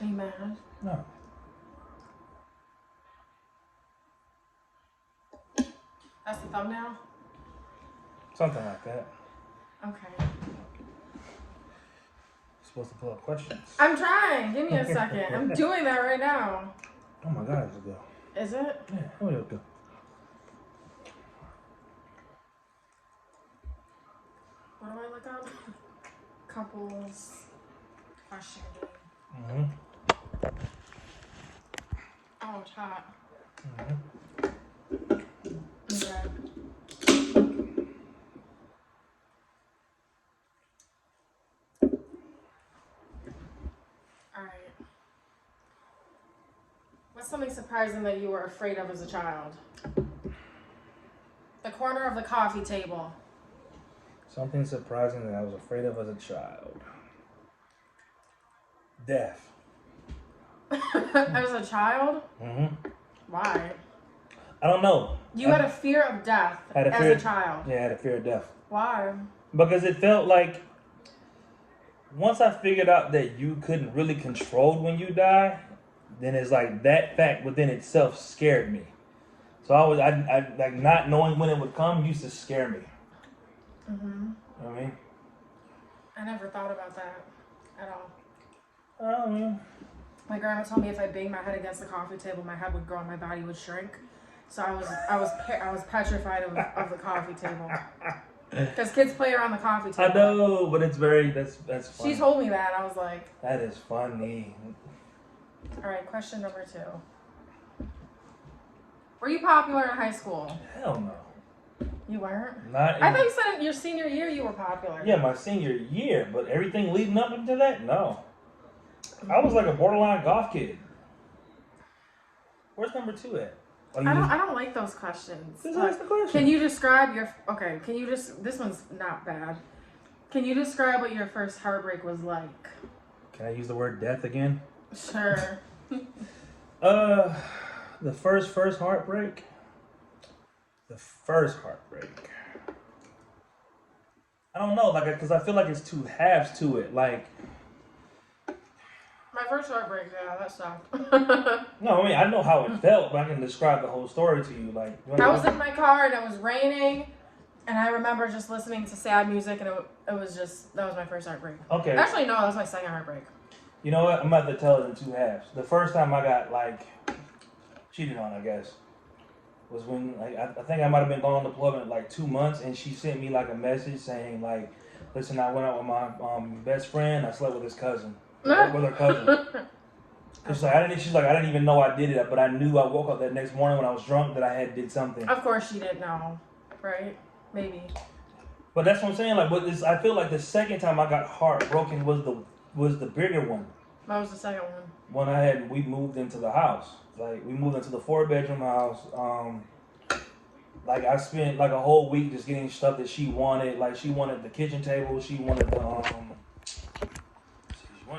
Are you mad? No. That's the thumbnail? Something like that. Okay. Supposed to pull up questions. I'm trying. Give me a second. I'm doing that right now. Oh my God, let's go. Is it? Yeah, let's go. What do I look up? Couples question game. Mm-hmm. Oh, it's hot. Mm-hmm. Okay. Alright. What's something surprising that you were afraid of as a child? The corner of the coffee table. Something surprising that I was afraid of as a child. Death. As a child? Mm-hmm. Why? I don't know. You had a fear of death as a child. Yeah, I had a fear of death. Why? Because it felt like once I figured out that you couldn't really control when you die, then it's like that fact within itself scared me. So I like not knowing when it would come used to scare me. Mm-hmm. You know what I mean? I never thought about that at all. Oh, My grandma told me if I banged my head against the coffee table, my head would grow and my body would shrink. So I was petrified of the coffee table. Because kids play around the coffee table. I know, but it's that's funny. She told me that. I was like, That is funny. all right, question number 2. Were you popular in high school? Hell no. You weren't? Not. I thought you said in your senior year you were popular. Yeah, my senior year, but everything leading up into that, no. I was like a borderline goth kid. Where's number 2 at? I don't like those questions. Just ask the question. Can you describe your this one's not bad. Can you describe what your first heartbreak was like? Can I use the word death again? Sure. The first heartbreak. The first heartbreak. I don't know, like, because I feel like it's 2 halves to it. Like, my first heartbreak, yeah, that sucked. no, I mean I know how it felt, but I can describe the whole story to you. Like, I was in my car and it was raining, and I remember just listening to sad music, and it was just that was my first heartbreak. Okay. Actually, no, that was my second heartbreak. You know what? I'm about to tell it in 2 halves. The first time I got like cheated on, I guess, was when like I think I might have been gone on deployment like 2 months, and she sent me like a message saying like, "Listen, I went out with my best friend. I slept with his cousin, with her cousin." She's like, I didn't even know I did it, but I knew I woke up that next morning when I was drunk that I did something. Of course, she didn't know, right? Maybe. But that's what I'm saying. Like, I feel like the second time I got heartbroken was the bigger one. What was the second one? When we moved into the house. Like, we moved into the 4-bedroom house. Like, I spent like a whole week just getting stuff that she wanted. Like, she wanted the kitchen table. She wanted the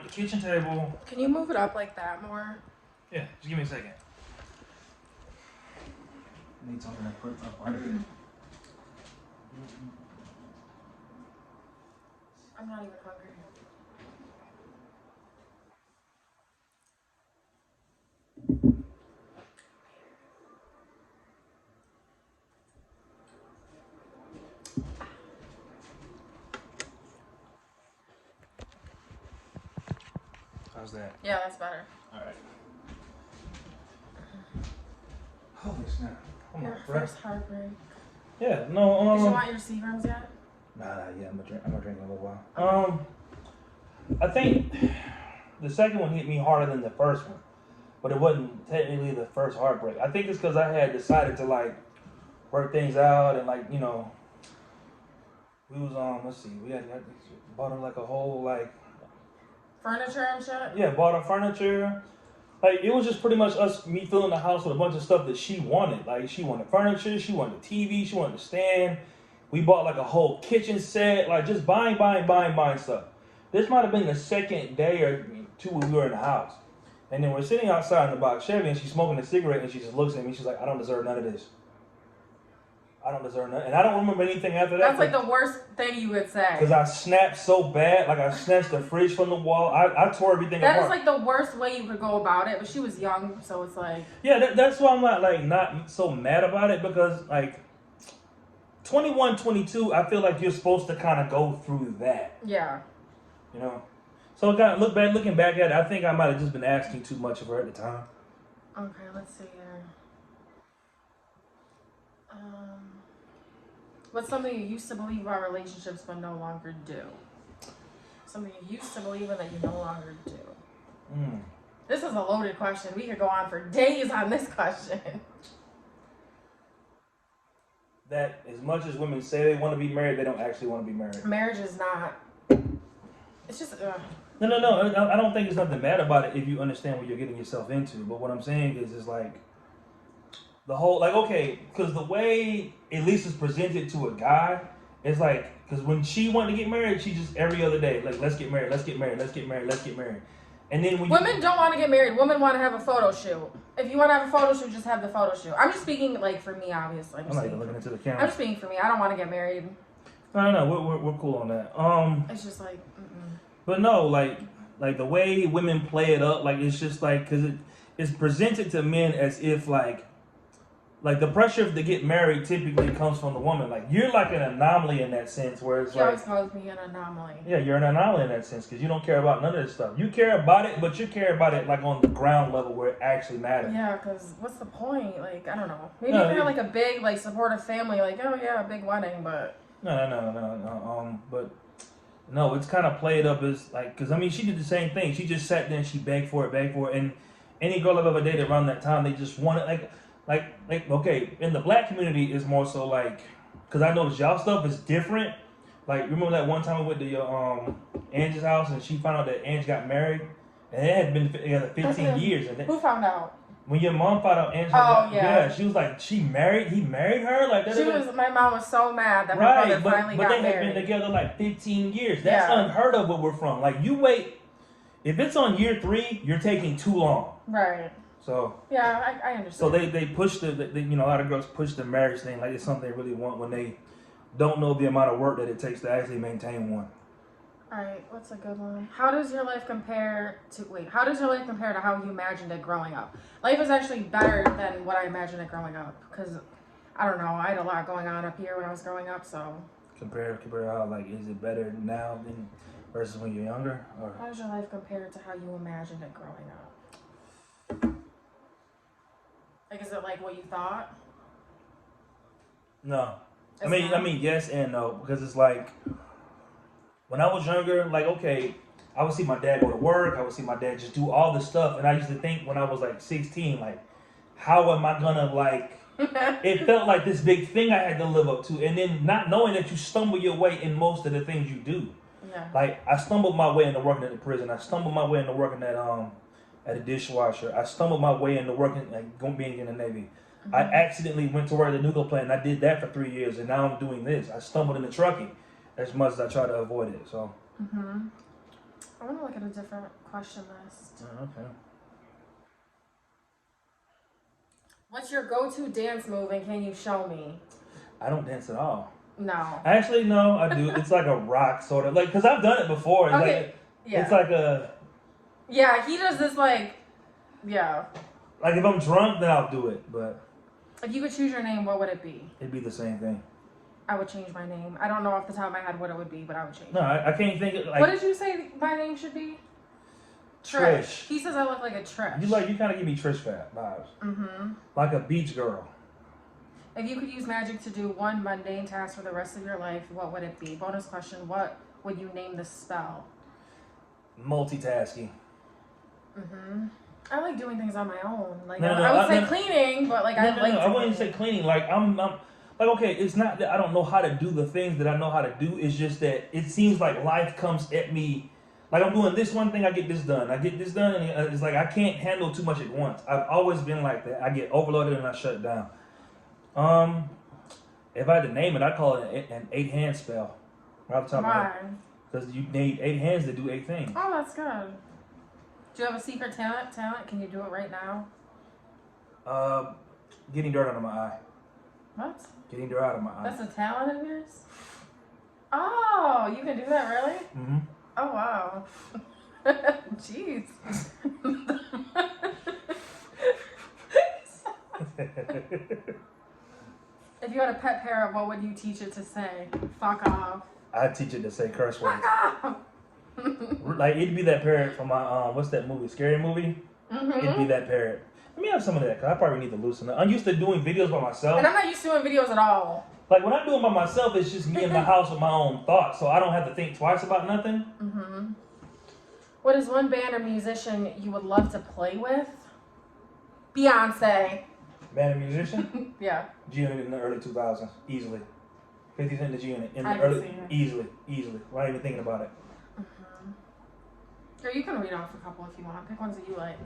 kitchen table. Can you move it up like that more? Yeah, just give me a second. I need something to put up right here. I'm not even hungry. How's that? Yeah, that's better. All right. Holy snap! Your first heartbreak. Yeah, no. Did you want your Seagrams yet? Nah, yeah, I'm gonna drink in a little while. I think the second one hit me harder than the first one, but it wasn't technically the first heartbreak. I think it's because I had decided to like work things out and like we was let's see, we had bought her like a whole like furniture and shit. Yeah, bought her furniture. Like, it was just pretty much me filling the house with a bunch of stuff that she wanted. Like, she wanted furniture, she wanted a TV, she wanted a stand. We bought, like, a whole kitchen set. Like, just buying stuff. This might have been the second day or 2 when we were in the house. And then we're sitting outside in the box Chevy, and she's smoking a cigarette, and she just looks at me. She's like, I don't deserve none of this. I don't deserve nothing. And I don't remember anything after that. That's like the worst thing you would say. Because I snapped so bad. Like, I snatched the fridge from the wall. I tore everything apart. That is like the worst way you could go about it. But she was young, so it's like... Yeah, that's why I'm not so mad about it. Because, like, 21, 22, I feel like you're supposed to kind of go through that. Yeah. You know? So, kind of looking back at it, I think I might have just been asking too much of her at the time. Okay, let's see here. What's something you used to believe about relationships but no longer do? Something you used to believe in that you no longer do. This is a loaded question. We could go on for days on this question. That as much as women say they want to be married, they don't actually want to be married. Marriage is not. It's just. No. I don't think there's nothing bad about it if you understand what you're getting yourself into. But what I'm saying is like the whole, like, okay, because the way at least it's presented to a guy is like, because when she wanted to get married, she just every other day, like, let's get married, let's get married, let's get married, let's get married. And then when women don't want to get married. Women want to have a photo shoot. If you want to have a photo shoot, just have the photo shoot. I'm just speaking like for me, obviously. I'm not even looking into the camera. I'm just speaking for me. I don't want to get married. No, we're cool on that. It's just like. But no, like the way women play it up, like it's just like because it's presented to men as if like the pressure to get married typically comes from the woman. Like you're like an anomaly in that sense, where it's she like always calls me an anomaly. Yeah, you're an anomaly in that sense because you don't care about none of this stuff. You care about it, but you care about it like on the ground level where it actually matters. Yeah, because what's the point? Like I don't know. Maybe if you had like a big like supportive family, like oh yeah, a big wedding, but no. But no, it's kind of played up as like because I mean she did the same thing. She just sat there and she begged for it, and any girl I've ever dated around that time, they just wanted like okay, in the black community is more so like because I noticed y'all stuff is different. Like remember that one time we went to your Angie's house and she found out that Angie got married and it had been together 15 years. And who found out? When your mom found out Angie she was like, he married her? Like that. My mom was so mad that her brother finally got married. But they had been together like 15 years. That's unheard of where we're from. Like you wait, if it's on year 3, you're taking too long. Right. So yeah, I understand. So they push a lot of girls push the marriage thing like it's something they really want when they don't know the amount of work that it takes to actually maintain one. All right, what's a good one? How does your life compare to how you imagined it growing up? Life is actually better than what I imagined it growing up because I don't know, I had a lot going on up here when I was growing up, so. Compare how, like, is it better now than versus when you're younger? Or how does your life compare to how you imagined it growing up? Like, is it like what you thought? No. I mean, yes and no, because it's like, when I was younger, like, okay, I would see my dad go to work, I would see my dad just do all this stuff, and I used to think when I was, like, 16, like, how am I gonna, like, it felt like this big thing I had to live up to, and then not knowing that you stumble your way in most of the things you do. Yeah. Like, I stumbled my way into working at the prison, I stumbled my way into working at a dishwasher, I stumbled my way into working, like, being in the Navy. Mm-hmm. I accidentally went to work at the nuclear plant, and I did that for 3 years, and now I'm doing this. I stumbled into trucking. As much as I try to avoid it, so. I want to look at a different question list. Okay. What's your go-to dance move and can you show me? I don't dance at all. No. Actually, no, I do. It's like a rock sort of, like, because I've done it before. It's okay. Like, yeah. It's like a. Yeah, he does this like, yeah. Like if I'm drunk, then I'll do it, but. If you could choose your name, what would it be? It'd be the same thing. I would change my name. I don't know off the top of my head what it would be, but I would change it. No, I can't think of, like... What did you say my name should be? Trish. He says I look like a Trish. You kind of give me Trish vibes. Mm-hmm. Like a beach girl. If you could use magic to do one mundane task for the rest of your life, what would it be? Bonus question, what would you name the spell? Multitasking. Mm-hmm. I like doing things on my own. Like I would say cleaning, but like I wouldn't say cleaning. Like I'm like, okay, it's not that I don't know how to do the things that I know how to do. It's just that it seems like life comes at me. Like I'm doing this one thing, I get this done. I get this done, and it's like I can't handle too much at once. I've always been like that. I get overloaded and I shut down. If I had to name it, I'd call it an 8-hand spell. Right off the top of my head. Because you need 8 hands to do 8 things. Oh, that's good. Do you have a secret talent? Can you do it right now? Getting dirt under my eye. What? Getting dirt out of my eye. That's a talent of yours? Oh, you can do that, really? Mm-hmm. Oh, wow. Jeez. If you had a pet parrot, what would you teach it to say? Fuck off. I'd teach it to say curse words. Fuck off. Like, it'd be that parrot from my, what's that movie? Scary Movie? Mm-hmm. It'd be that parrot. Let me have some of that, because I probably need to loosen up. I'm used to doing videos by myself. And I'm not used to doing videos at all. Like, when I do them by myself, it's just me in the house with my own thoughts, so I don't have to think twice about nothing. Mm-hmm. What is one band or musician you would love to play with? Beyonce. Band and musician? Yeah. G-Unit in the early 2000s, easily. 50 Cent in the G-Unit in I the can early, see it. easily. Without even thinking about it. Mm-hmm. Or you can read off a couple if you want. Pick ones that you like.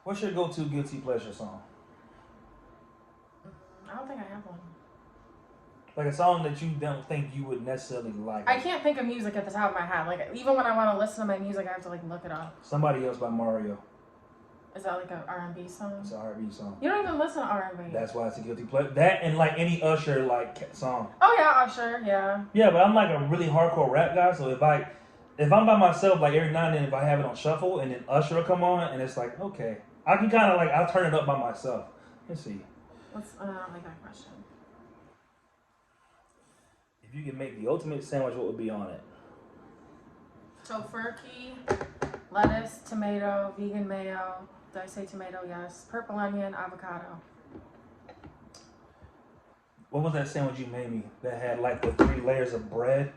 What's your go-to guilty pleasure song? I don't think I have one. Like a song that you don't think you would necessarily like. I can't think of music at the top of my head. Like, even when I want to listen to my music, I have to, like, look it up. Somebody Else by Mario. Is that, like, an R&B song? It's an R&B song. You don't even listen to R&B. That's why it's a guilty pleasure. That and like any Usher like song. Oh, yeah, Usher, yeah. Yeah, but I'm like a really hardcore rap guy, so if I'm by myself, like every now and then if I have it on shuffle and then Usher will come on and it's like, okay. I can kind of like, I'll turn it up by myself. Let's see. I don't like that question. If you could make the ultimate sandwich, what would be on it? Tofurkey, lettuce, tomato, vegan mayo. Did I say tomato? Yes. Purple onion, avocado. What was that sandwich you made me that had like the 3 layers of bread?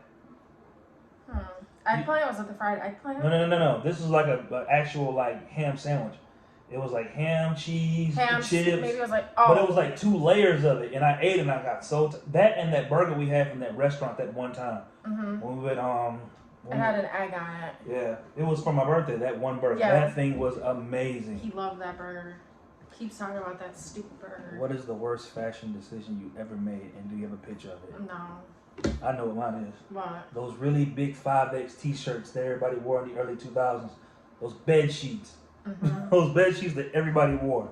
Eggplant? Was it the fried eggplant? No. This is like a actual like ham sandwich. It was like ham, cheese, chips. Maybe it was like, oh. But it was like 2 layers of it, and I ate it and I got so that and that burger we had from that restaurant that one time. Mm-hmm. When we went it had an egg on it. Yeah, it was for my birthday. That one burger, Yeah. That thing was amazing. He loved that burger. Keeps talking about that stupid burger. What is the worst fashion decision you ever made, and do you have a picture of it? No. I know what mine is. What? Those really big 5X t-shirts that everybody wore in the early 2000s. Those bed sheets. Mm-hmm. Those bed sheets that everybody wore.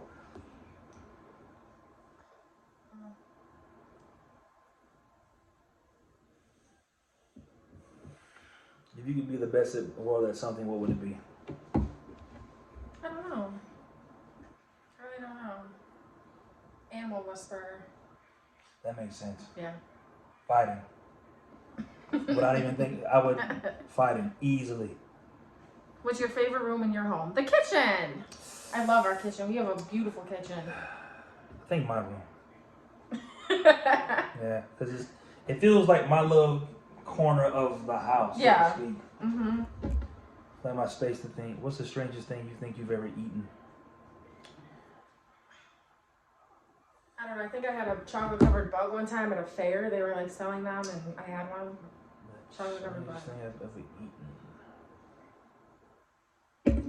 If you could be the best at the world at something, what would it be? I don't know. I really don't know. Animal whisperer. That makes sense. Yeah. Fighting. Without even thinking, I would fighting easily. What's your favorite room in your home? The kitchen. I love our kitchen. We have a beautiful kitchen. I think my room. Yeah, because it feels like my little corner of the house. Yeah. So to speak. Mm-hmm. Like my space to think. What's the strangest thing you think you've ever eaten? I don't know. I think I had a chocolate covered bug one time at a fair. They were like selling them, and I had one. Chocolate covered bug. Strangest thing I've ever eaten.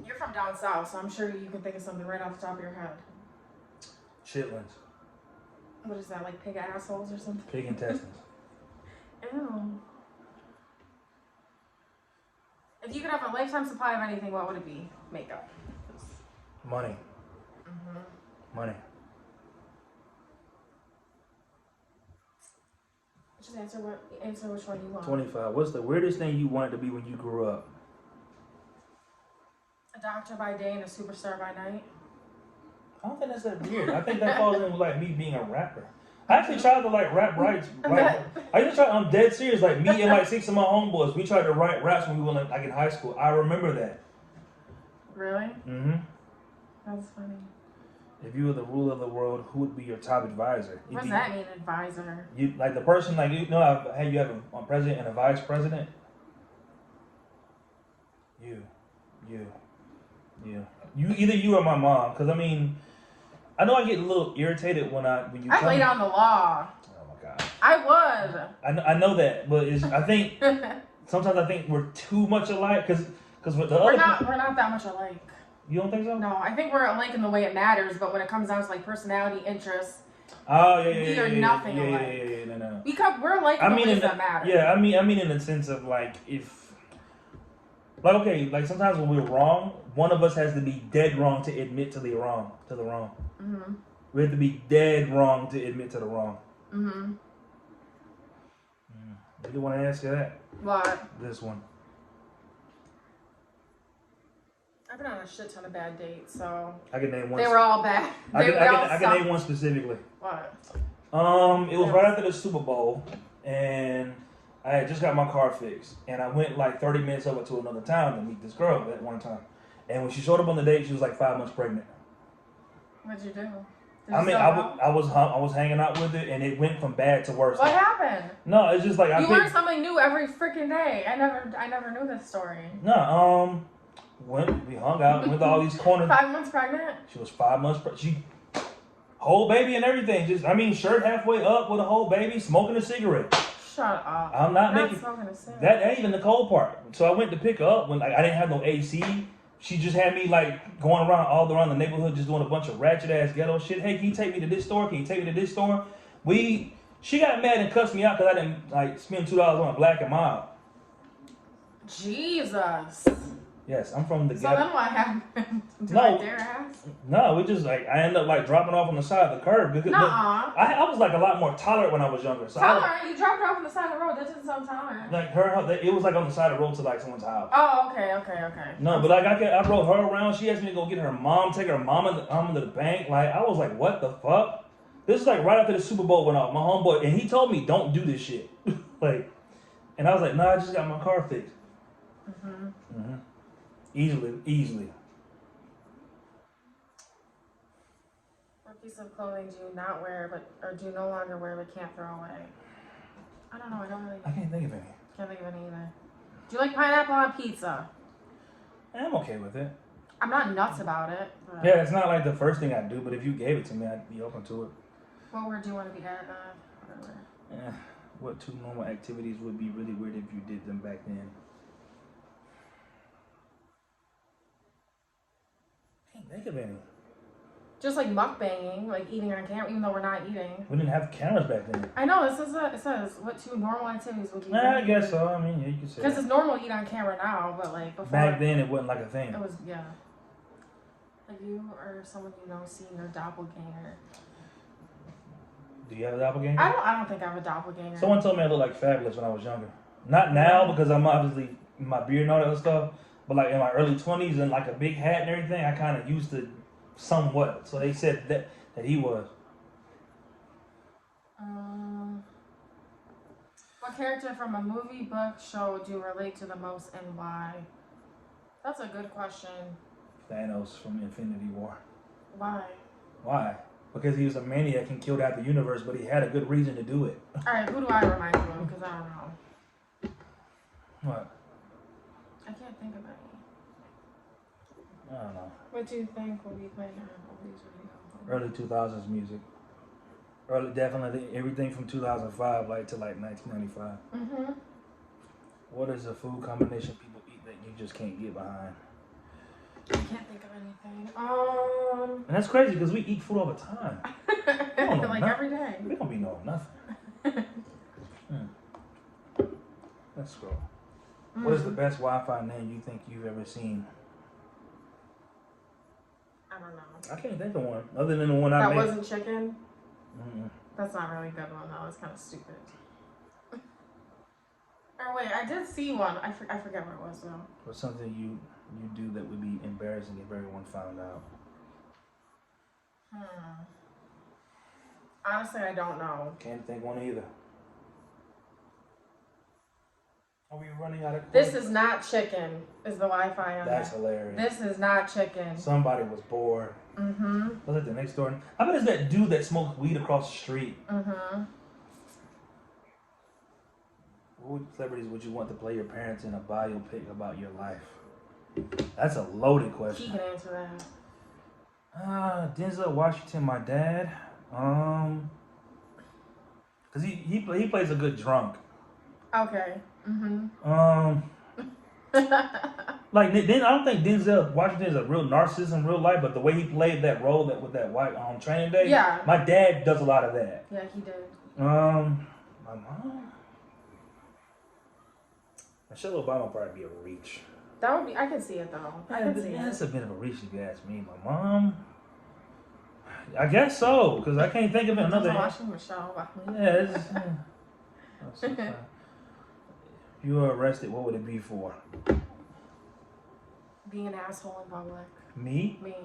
You're from down south, so I'm sure you can think of something right off the top of your head. Chitlins. What is that, like pig assholes or something? Pig intestines. Ew. If you could have a lifetime supply of anything, what would it be? Makeup. Money. Mm-hmm. Money. Just answer which one you want. 25. What's the weirdest thing you wanted to be when you grew up? A doctor by day and a superstar by night. I don't think that's that weird. I think that falls in with like me being a rapper. I actually tried to like rap rights. Like, I just tried. I'm dead serious. Like me and like 6 of my homeboys, we tried to write raps when we were like in high school. I remember that. Really? Mm-hmm. That's funny. If you were the ruler of the world, who would be your top advisor? What does that mean, advisor? You like the person like you know how you have a president and a vice president. You either you or my mom. Because I mean, I know I get a little irritated when you. I lay down the law. Oh my god. I would. I know that, but I think sometimes I think we're too much alike because with the we're other not that much alike. You don't think so? No, I think we're alike in the way it matters, but when it comes down to like personality, interests, oh yeah, we are nothing alike. No. We're alike in the ways that matter. Yeah, I mean in the sense of like if, like okay, like sometimes when we're wrong, one of us has to be dead wrong to admit to the wrong. Mm-hmm. We have to be dead wrong to admit to the wrong. Mm-hmm. Do you want to answer that? What? This one. I've been on a shit ton of bad dates, so I can name one. they were all bad. I can name one specifically. What? It was right after the Super Bowl, and I had just got my car fixed, and I went like 30 minutes over to another town to meet this girl at one time. And when she showed up on the date, she was like 5 months pregnant. What'd you do? I was hanging out with it, and it went from bad to worse. What happened? No, it's just like you learn something new every freaking day. I never knew this story. No, we hung out, went to all these corners. 5 months pregnant? She was 5 months pregnant. She whole baby and everything. Shirt halfway up with a whole baby, smoking a cigarette. Shut up. I'm not making smoking a cigarette. That ain't even the cold part. So I went to pick her up when I didn't have no AC. She just had me like going all around the neighborhood, just doing a bunch of ratchet ass ghetto shit. Hey, can you take me to this store? Can you take me to this store? She got mad and cussed me out because I didn't like spend $2 on a Black and Mild. Jesus. Yes, I'm from the So then what happened? Did I dare ask? No, we just like I ended up like dropping off on the side of the curb. I was like a lot more tolerant when I was younger. So tolerant? You dropped her off on the side of the road. That doesn't sound tolerant. Like it was like on the side of the road to like someone's house. Oh, okay. No, but like I rode her around. She asked me to go get her mom, take her mom to the bank. Like I was like, what the fuck? This is like right after the Super Bowl went off. My homeboy, and he told me don't do this shit. And I was like, nah, I just got my car fixed. Easily. What piece of clothing do you not wear, or do you no longer wear but can't throw away? I don't know. I can't think of any. Can't think of any either. Do you like pineapple on pizza? I'm okay with it. I'm not nuts about it. But Yeah, it's not like the first thing I do, but if you gave it to me, I'd be open to it. What word do you want to be at? Whatever. What 2 normal activities would be really weird if you did them back then? Can't think of any. Just like mukbanging, like eating on camera, even though we're not eating. We didn't have cameras back then. I know, it says, what 2 normal activities would you I guess so. I mean, yeah, you could say because it's normal to eat on camera now, but like before. Back then, it wasn't like a thing. It was, yeah. Like you or someone you know seeing their doppelganger. Do you have a doppelganger? I don't think I have a doppelganger. Someone told me I looked like Fabulous when I was younger. Not now, because I'm obviously my beard and all that stuff. But like in my early 20s and like a big hat and everything, I kind of used to somewhat. So they said that he was. What character from a movie, book, show do you relate to the most and why? That's a good question. Thanos from Infinity War. Why? Because he was a maniac and killed out the universe, but he had a good reason to do it. Alright, who do I remind you of? Because I don't know. What? I can't think of any. I don't know. What do you think will be playing on movies? Early 2000s music. Definitely everything from 2005 to 1995. What is a food combination people eat that you just can't get behind? I can't think of anything. And that's crazy because we eat food all the time. Every day. We don't be knowing nothing. Let's scroll. What is the best Wi-Fi name you think you've ever seen? I don't know. I can't think of one other than the one I made. That wasn't chicken? That's not really a good one though. It's kind of stupid. Or wait, I did see one. I forget what it was though. What's something you do that would be embarrassing if everyone found out? Honestly, I don't know. Can't think one either. Are we running out of questions? This is not chicken, is the Wi-Fi on That's there. hilarious. This is not chicken. Somebody was bored. Was it the next door? I bet it's that dude that smoked weed across the street. What celebrities would you want to play your parents in a biopic about your life? That's a loaded question. He can answer that. Denzel Washington, my dad. Cause he plays a good drunk. Okay. Like then I don't think Denzel Washington is a real narcissist in real life, but the way he played that role with that white on Training Day. Yeah. My dad does a lot of that. Yeah, he did. My mom. Michelle Obama would probably be a reach. That would be. I can see it though. I can see it. That's a bit of a reach if you ask me. My mom. I guess so, because I can't think of another. Watching Michelle. Yeah, it's just, if you were arrested, what would it be for? Being an asshole in public. Me? Me.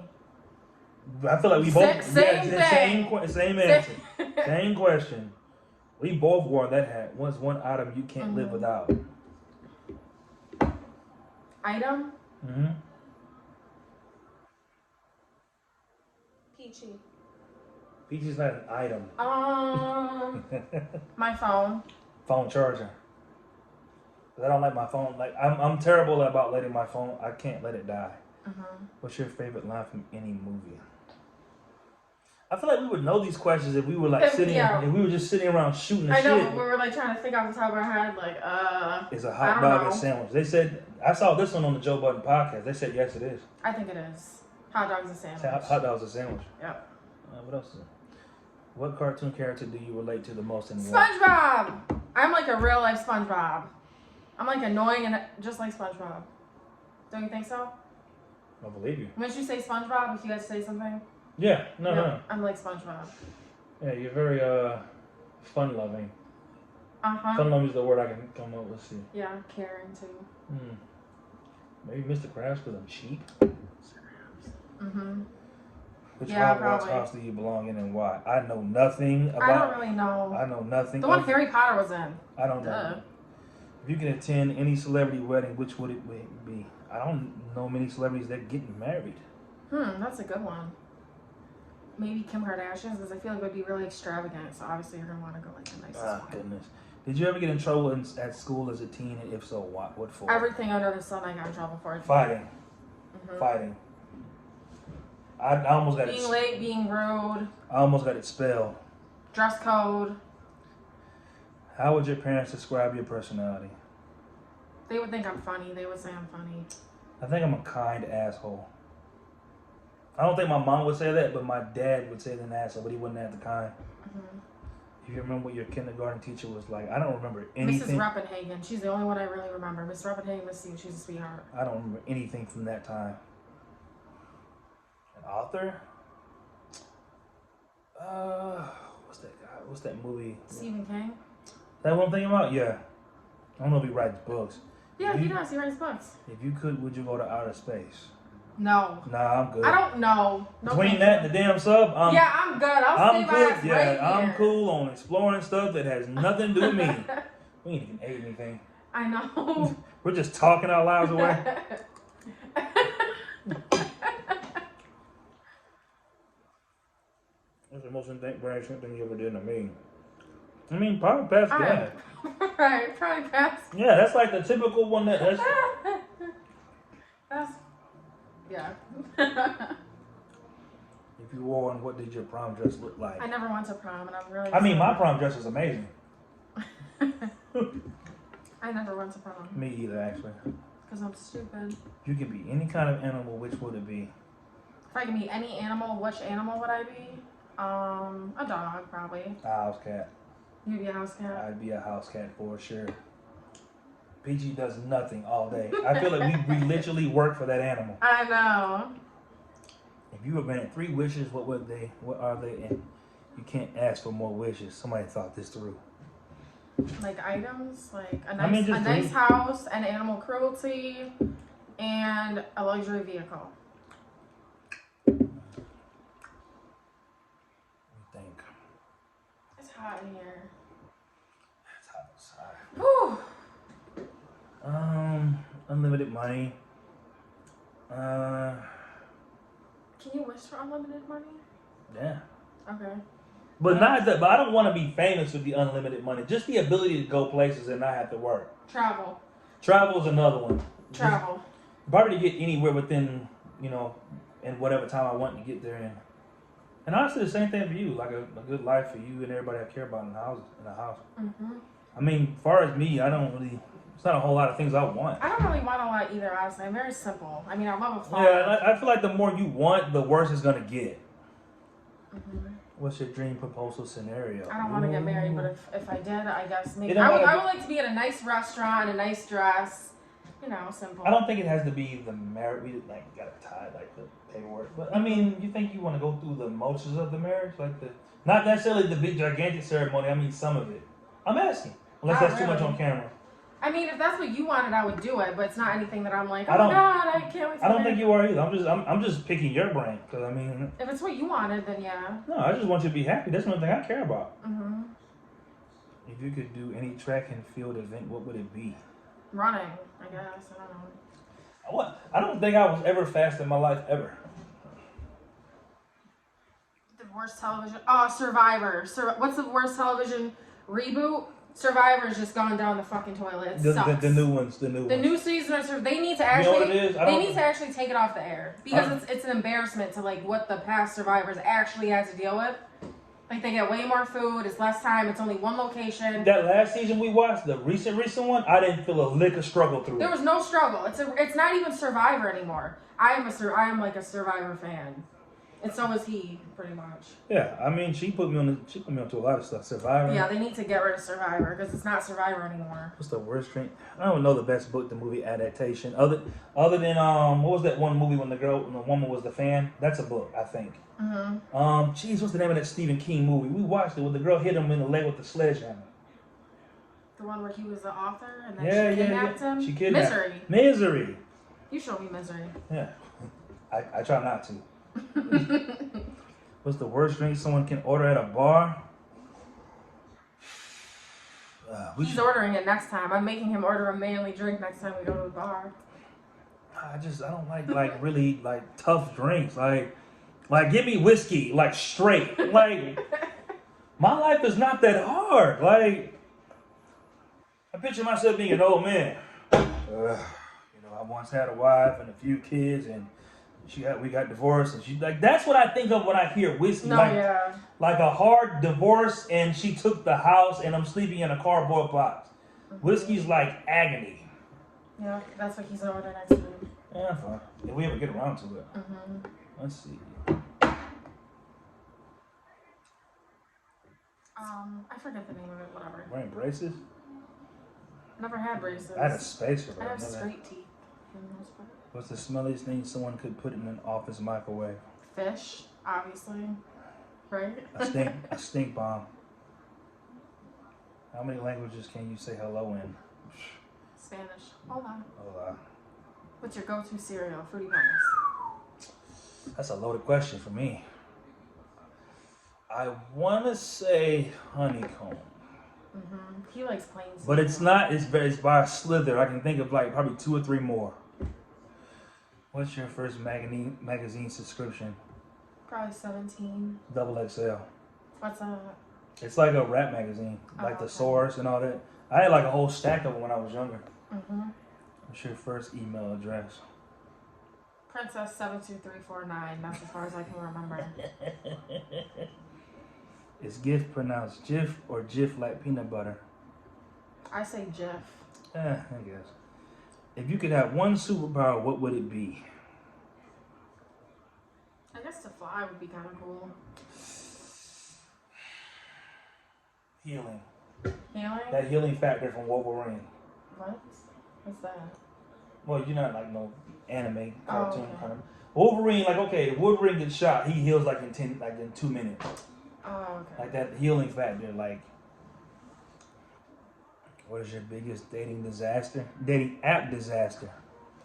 I feel like we both. Same thing. Same answer. Same question. We both wore that hat. What's one item you can't live without? Item? Mm-hmm. Peachy. Peachy's not an item. My phone. Phone charger. 'Cause I don't like my phone. Like I'm terrible about letting my phone. I can't let it die. What's your favorite line from any movie? I feel like we would know these questions if we were like sitting. If we were just sitting around shooting the shit. I know. We were like trying to think off the top of our head. Like, Is a hot dog a sandwich? They said. I saw this one on the Joe Budden podcast. They said yes, it is. I think it is. Hot dog's a sandwich. Hot dog's a sandwich. Yep. What else is it? What cartoon character do you relate to the most in SpongeBob! I'm like a real life SpongeBob. I'm like annoying and just like SpongeBob. Don't you think so? I believe you. Wouldn't you say SpongeBob if you guys say something? Yeah. No. I'm like SpongeBob. Yeah, you're very fun loving. Fun loving is the word I can come up with. See. Yeah, caring too. Maybe Mr. Krabs because I'm cheap. Which Hogwarts house do you belong in and why? I know nothing about. I don't really know. I know nothing. The one Harry Potter was in. I don't know. If you can attend any celebrity wedding, which would it be? I don't know many celebrities that are getting married. That's a good one. Maybe Kim Kardashian's, because I feel like it would be really extravagant. So obviously you're gonna want to go like the nicest one. Goodness. Did you ever get in trouble at school as a teen? And if so, what for? Everything under the sun I got in trouble for. Fighting. Fighting. I almost got being late, being rude. I almost got expelled. Dress code. How would your parents describe your personality? They would think I'm funny. They would say I'm funny. I think I'm a kind asshole. I don't think my mom would say that, but my dad would say an asshole, but he wouldn't have the kind. If you remember what your kindergarten teacher was like, I don't remember anything. Mrs. Rappenhagen. She's the only one I really remember. Miss Rappenhagen, she's a sweetheart. I don't remember anything from that time. An author? What's that guy? What's that movie? Stephen King? That one thing about? Yeah. I don't know if he writes books. Yeah, he does. He writes books. If you could, would you go to outer space? No. Nah, I'm good. I don't know. No, between that and the damn sub, I'm good. I'm good. Yeah, I'm cool on exploring stuff that has nothing to do with me. We ain't even ate anything. I know. We're just talking our lives away. What's the most embarrassing thing you ever did to me? I mean, probably past gas. Right, probably past. Yeah, that's like the typical one that's yeah. If you wore one, what did your prom dress look like? I never went to prom, and I'm really. I mean, my prom dress was amazing. I never went to prom. Me either, actually. Because I'm stupid. If you could be any kind of animal, which would it be? If I could be any animal, which animal would I be? A dog, probably. A house cat. You'd be a house cat? I'd be a house cat for sure. PG does nothing all day. I feel like we literally work for that animal. I know. If you were granted 3 wishes, what are they? And you can't ask for more wishes. Somebody thought this through. Like items, like a nice house, and animal cruelty, and a luxury vehicle. It's hot in here. It's hot outside. Whew. Unlimited money. Can you wish for unlimited money? Yeah. Okay. But not that. But I don't want to be famous with the unlimited money. Just the ability to go places and not have to work. Travel. Travel is another one. Travel. Probably to get anywhere within, in whatever time I want to get there in. And honestly, the same thing for you. Like a good life for you and everybody I care about in the house. I mean, as far as me, I don't really. It's not a whole lot of things I want. I don't really want a lot either, honestly. I'm very simple. I mean, I love a farm. Yeah, I feel like the more you want, the worse it's gonna get. What's your dream proposal scenario? I don't want to get married, but if I did, I guess maybe I would like to be at a nice restaurant, a nice dress, You know, simple. I don't think it has to be the marriage. We like gotta tie like the paperwork. But I mean, you think you want to go through the motions of the marriage, like the not necessarily the big gigantic ceremony. I mean, some of it. I'm asking, unless Not that's too much really. on camera. I mean, if that's what you wanted, I would do it, but it's not anything that I'm like, oh I my don't- god, I can't wait. I don't think you are either. I'm just picking your brain because I mean, If it's what you wanted, then yeah. no, I just want you to be happy. That's one thing I care about. Mhm. If you could do any track and field event, what would it be? Running, I guess. I don't know. What? I don't think I was ever fast in my life ever. The worst television. Oh, Survivor. What's the worst television reboot? Survivor's just gone down the fucking toilet. It sucks. The new ones. The new season of they need to actually. You know what it is? They need to actually take it off the air because it's an embarrassment to like what the past survivors actually had to deal with. Like they get way more food. It's less time. It's only one location. That last season we watched, the recent one, I didn't feel a lick of struggle through. There was no struggle. It's not even Survivor anymore. I am like a Survivor fan, and so is he pretty much. Yeah, I mean she put me onto a lot of stuff. Survivor. Yeah, they need to get rid of Survivor because it's not Survivor anymore. What's the worst drink? I don't know the best book to movie adaptation other than what was that one movie when the woman was the fan? That's a book, I think. Mm-hmm. What's the name of that Stephen King movie? We watched it when the girl hit him in the leg with the sledgehammer. The one where he was the author and then she kidnapped him? She kidnapped Misery. You showed me Misery. Yeah. I try not to. What's the worst drink someone can order at a bar? He's ordering it next time. I'm making him order a manly drink next time we go to the bar. I don't like really like tough drinks. Like give me whiskey, like straight. Like my life is not that hard. Like I picture myself being an old man. I once had a wife and a few kids, and we got divorced, and she like that's what I think of when I hear whiskey. No, like, like a hard divorce, and she took the house, and I'm sleeping in a cardboard box. Mm-hmm. Whiskey's like agony. Yeah, that's what he's ordering next time. Yeah, fine. If we ever get around to it. Mm-hmm. Let's see. I forget the name of it. Whatever. Wearing braces? Never had braces. I had a spacer. I have straight teeth. For the most part. What's the smelliest thing someone could put in an office microwave? Fish, obviously. Right? A stink bomb. How many languages can you say hello in? Spanish. Hola. Hola. What's your go-to cereal? Fruity Pebbles. That's a loaded question for me. I want to say honeycomb. Mm-hmm. He likes plain cereal. But it's not. It's by a slither. I can think of like probably 2 or 3 more. What's your first magazine subscription? Probably 17. Double XL. What's that? It's like a rap magazine, like The Source and all that. I had like a whole stack of them when I was younger. Mm-hmm. What's your first email address? Princess72349. That's as far as I can remember. Is GIF pronounced GIF or GIF like peanut butter? I say Jif. I guess. If you could have one superpower, what would it be? I guess to fly would be kind of cool. Healing. Healing? That healing factor from Wolverine. What? What's that? Well, you're not like no anime cartoon okay. kind of. Wolverine, like okay, Wolverine gets shot, he heals like in 2 minutes. Oh, okay. Like that healing factor, like. What is your biggest dating app disaster?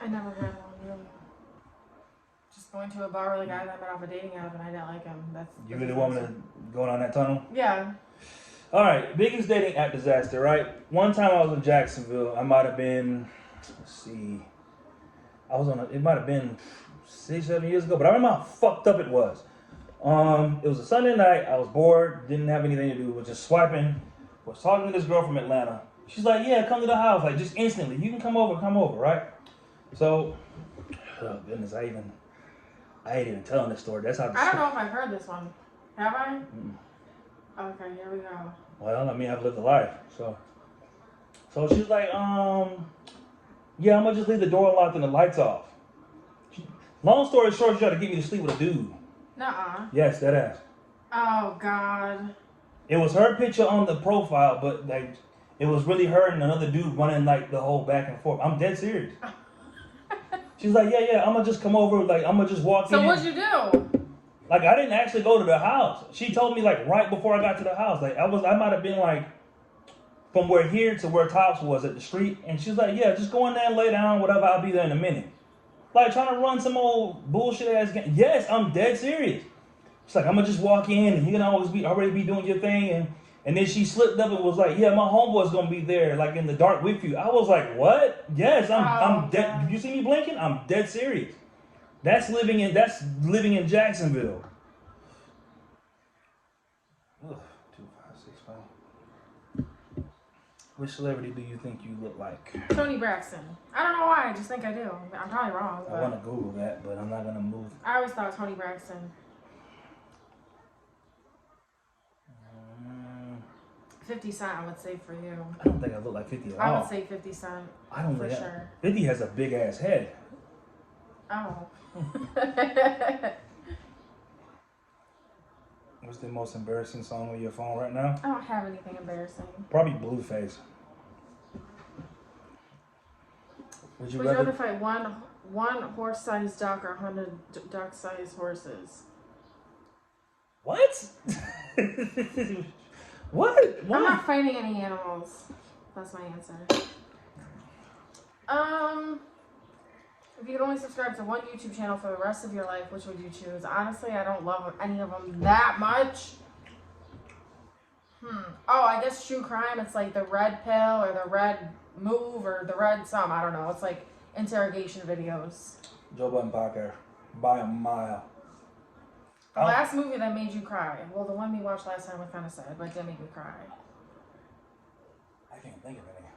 I never had one, really. Just going to a bar with a guy that I met off a dating app and I didn't like him. You really want me to go down that tunnel? Yeah. All right, biggest dating app disaster, right? One time I was in Jacksonville. I might have been, it might have been 6-7 years ago, but I remember how fucked up it was. It was a Sunday night. I was bored, didn't have anything to do, was just swiping. Was talking to this girl from Atlanta. She's like, yeah, come to the house, like just instantly. You can come over, right? So, oh goodness, I ain't even telling this story. That's how. I don't know if I've heard this one. Have I? Mm. Okay, here we go. Well, I mean, I've lived a life, so she's like, yeah, I'm gonna just leave the door unlocked and the lights off. Long story short, she tried to get me to sleep with a dude. Nuh-uh. Yes, that ass. Oh, God. It was her picture on the profile, but like, it was really her and another dude running like the whole back and forth. I'm dead serious. She's like, yeah, I'm gonna just come over, like I'm gonna just walk in. So what'd you do? Like I didn't actually go to the house. She told me like right before I got to the house. Like I might have been like from where here to where Tops was at the street, and she's like, yeah, just go in there and lay down, whatever. I'll be there in a minute. Like trying to run some old bullshit ass game. Yes, I'm dead serious. She's like, I'm gonna just walk in and you can already be doing your thing, and then she slipped up and was like, yeah, my homeboy's gonna be there, like in the dark with you. I was like, what? Yes, I'm dead. Did you see me blinking? I'm dead serious. That's living in Jacksonville. Ugh, 2565. Which celebrity do you think you look like? Toni Braxton. I don't know why. I just think I do. I'm probably wrong. I want to Google that, but I'm not gonna move. I always thought Toni Braxton. 50 Cent, I would say for you. I don't think I look like 50 at all. I would say 50 Cent. I don't for think sure. 50 has a big ass head. Oh. What's the most embarrassing song on your phone right now? I don't have anything embarrassing. Probably Blueface. Would you rather fight one horse-sized duck or 100 duck-sized horses? What? What? I'm not fighting any animals. That's my answer. If you could only subscribe to one YouTube channel for the rest of your life, which would you choose? Honestly, I don't love any of them that much. Oh, I guess true crime. It's like the red pill or the red move or the red some. I don't know. It's like interrogation videos. Joe Budden podcast by a mile. The last movie that made you cry. Well, the one we watched last time was kind of sad, but it did make me cry. I can't think of any.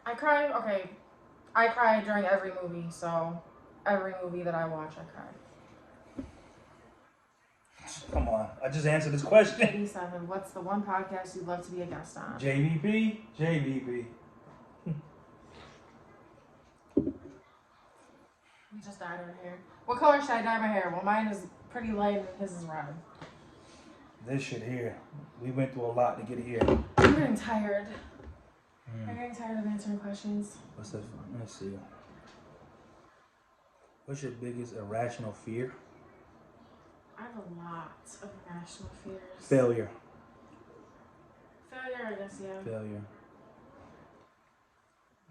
I cry. Okay. I cry during every movie, so every movie that I watch, I cry. Come on, I just answered this question. 87. What's the one podcast you'd love to be a guest on? JVP. We just dyed our hair. What color should I dye my hair? Well, mine is pretty light and his is red. This shit here, we went through a lot to get here. I'm getting tired. I'm getting tired of answering questions. Let's see. What's your biggest irrational fear? I have a lot of irrational fears. Failure. Failure, I guess, yeah. Failure.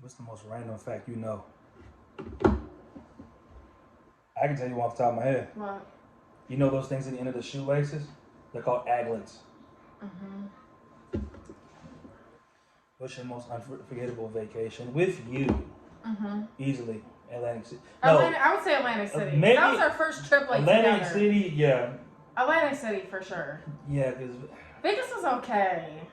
What's the most random fact you know? I can tell you one off the top of my head. What? You know those things at the end of the shoelaces? They're called aglets. Mm-hmm. What's your most unforgettable vacation with you? Mm-hmm. Easily. Atlantic City. No, I would say Atlantic City. Maybe that was our first trip like Atlantic together. City, yeah. Atlantic City for sure. Yeah, because Vegas is okay.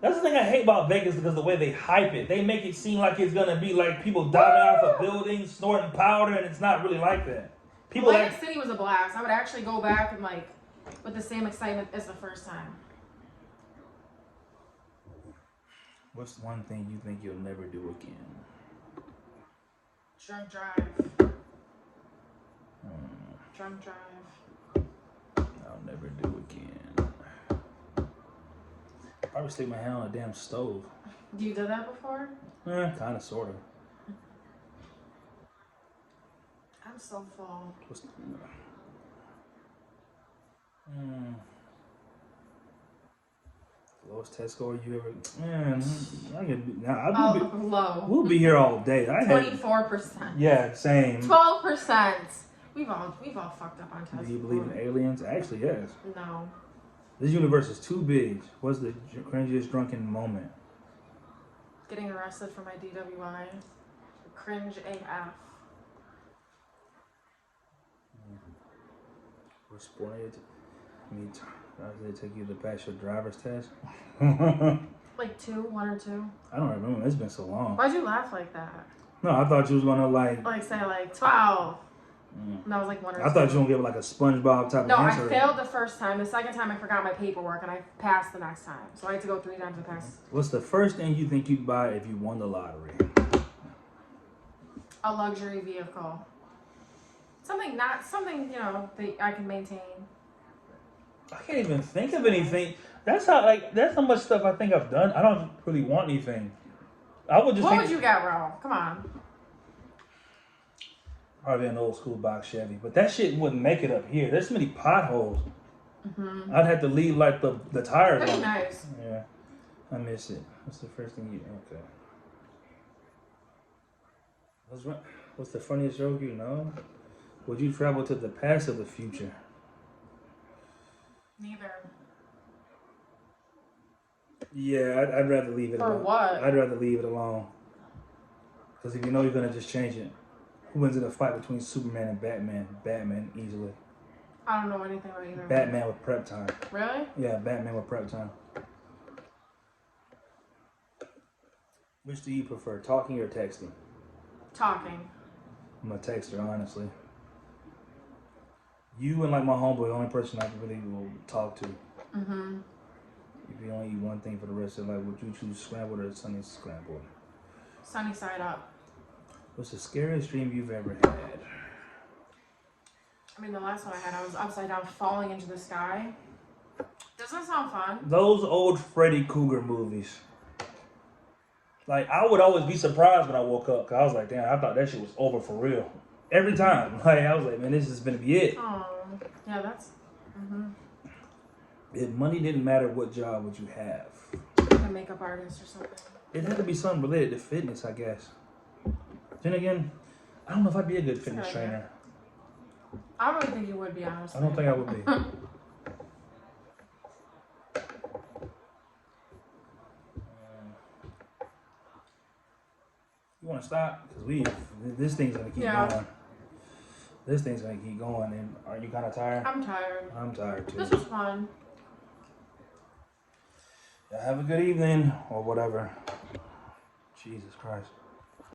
that's the thing I hate about Vegas, because the way they hype it. They make it seem like it's gonna be like people diving off of buildings, snorting powder, and it's not really like that. People Atlantic City was a blast. I would actually go back and like with the same excitement as the first time. What's one thing you think you'll never do again? Drunk drive. Drunk drive. I'll never do again. Probably stick my hand on a damn stove. You did that before? Kind of, sort of. I'm so full. What's the, lowest test score you ever? Man, Low. We'll be here all day. 24%. Yeah, same. 12%. We've all fucked up on tests. Do you believe in aliens? Actually, yes. No. This universe is too big. What's the cringiest drunken moment? Getting arrested for my DWI. Cringe AF. What sport did they take you to pass your driver's test? Like 1 or 2. I don't remember. It's been so long. Why'd you laugh like that? No, I thought you was gonna Like say like 12. And that was like 1 or 2. I thought you were gonna give like a SpongeBob type of answer. No, I failed the first time. The second time I forgot my paperwork and I passed the next time. So I had to go 3 times to pass. What's the first thing you think you'd buy if you won the lottery? A luxury vehicle. Something that I can maintain. I can't even think of anything. That's how much stuff I think I've done. I don't really want anything. I would just. What would you get, bro? Come on. Probably an old school box Chevy, but that shit wouldn't make it up here. There's so many potholes. Mm-hmm. I'd have to leave like the tires Pretty on. nice. Yeah, I miss it. What's the first thing you? Okay. What's the funniest joke you know? Would you travel to the past or the future? Neither. Yeah, I'd rather leave it alone. For what? I'd rather leave it alone. Because if you know you're gonna just change it, who wins in a fight between Superman and Batman? Batman easily. I don't know anything about either. Batman with prep time. Really? Yeah, Batman with prep time. Which do you prefer, talking or texting? Talking. I'm a texter, honestly. You and like my homeboy, the only person I really will talk to. Mm-hmm. If you only eat one thing for the rest of your life, would you choose scrambled or sunny scrambled? Sunny side up. What's the scariest dream you've ever had? I mean, the last one I had, I was upside down falling into the sky. Doesn't that sound fun? Those old Freddy Krueger movies. Like, I would always be surprised when I woke up, because I was like, damn, I thought that shit was over for real. Every time. Like, I was like, man, this is going to be it. Oh, yeah, that's... Mm-hmm. If money didn't matter, what job would you have? A makeup artist or something. It had to be something related to fitness, I guess. Then again, I don't know if I'd be a good fitness trainer. I don't really think you would be, honestly. I don't think I would be. You want to stop? Because this thing's going to keep going. This thing's going to keep going. And are you kind of tired? I'm tired. I'm tired too. This was fun. Yeah, have a good evening or whatever. Jesus Christ.